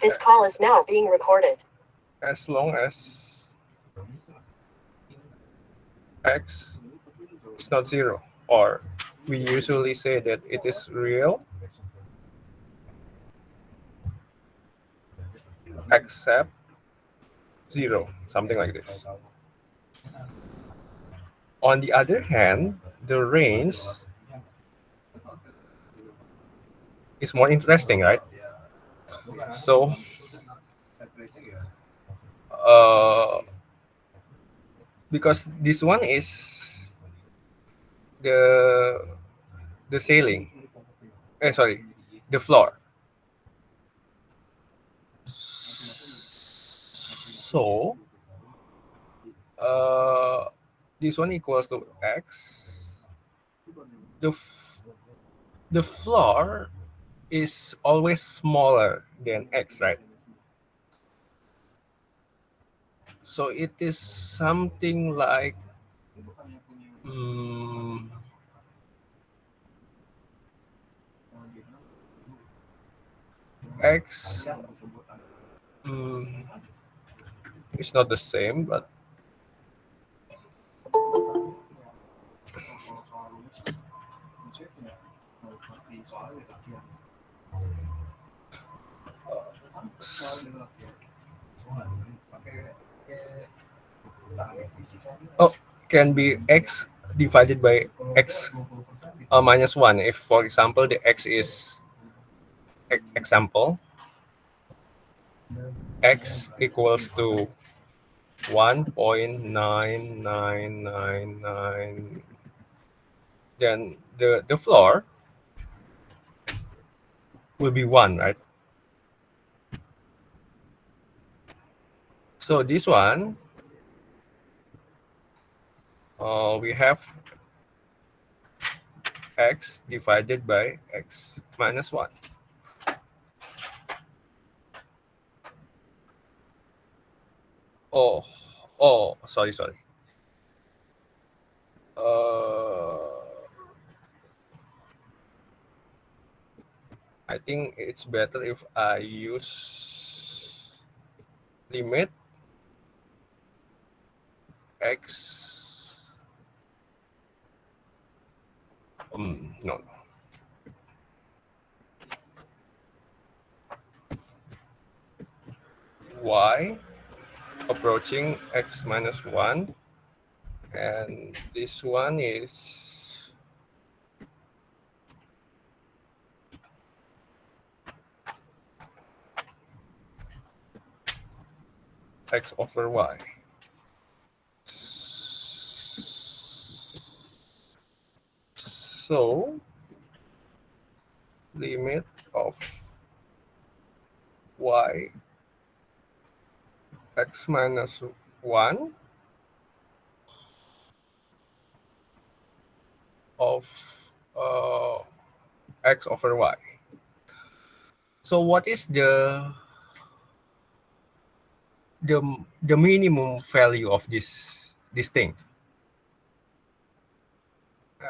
This call is now being recorded. as long as x is not 0, or we usually say that it is real except 0, something like this. On the other hand, the range is more interesting, right? So uh, because this one is the the ceiling, sorry, the floor. So uh, this one equals to x. The the floor is always smaller than x, right? So it is something like mm, x. Mm, it's not the same, but s- oh, can be x divided by x minus 1. If, for example, the x is example x equals to 1.9999, then the floor will be 1, right? So this one, we have x divided by x minus 1. Oh, sorry. I think it's better if I use limit x. No. Y approaching x minus 1, and this one is x over y. So limit of y x minus 1 of x over y. So what is the the minimum value of this thing?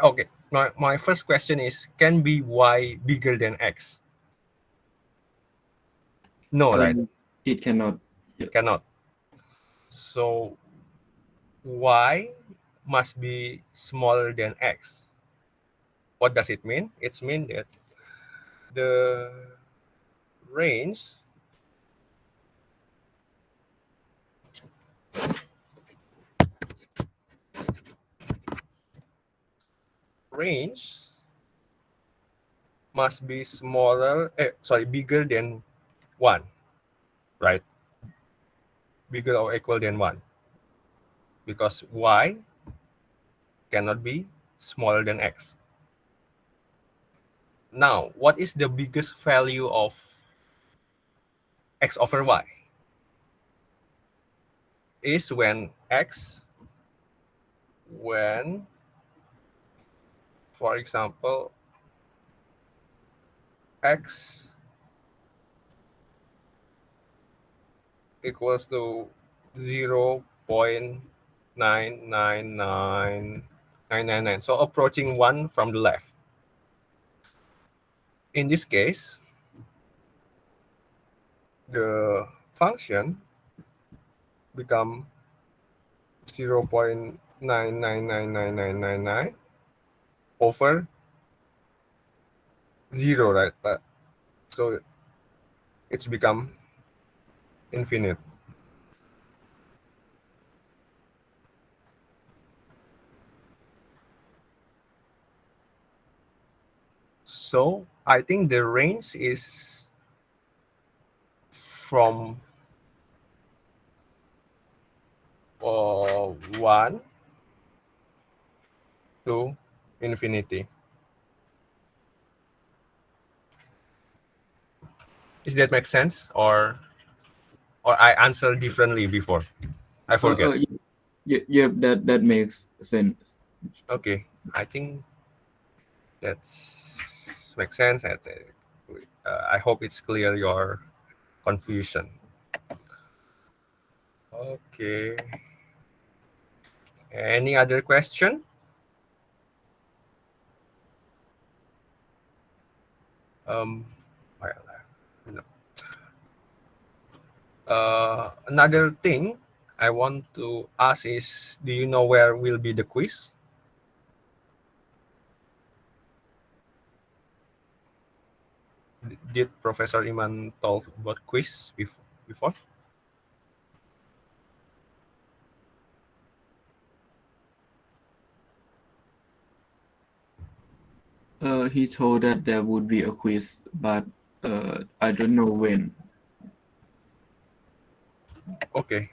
Okay, my first question is, can be y bigger than x? No, right? It cannot. It cannot. So y must be smaller than x. What does it mean? It means that the range range must be bigger than 1, right? Bigger or equal than 1, because y cannot be smaller than x. Now, what is the biggest value of x over y? Is when for example, x equals to 0.999999, so approaching 1 from the left. In this case, the function become 0.999999 over 0, right? So it's become infinite. So I think the range is from 1 to infinity. Does that make sense, or I answered differently before? I forget. Yeah, that makes sense. Okay, I think that's makes sense. I hope it's clear your confusion. Okay. Any other question? Well, no. Another thing I want to ask is, do you know where will be the quiz? Did Professor Iman talk about quiz before? He told that there would be a quiz, but I don't know when. Okay,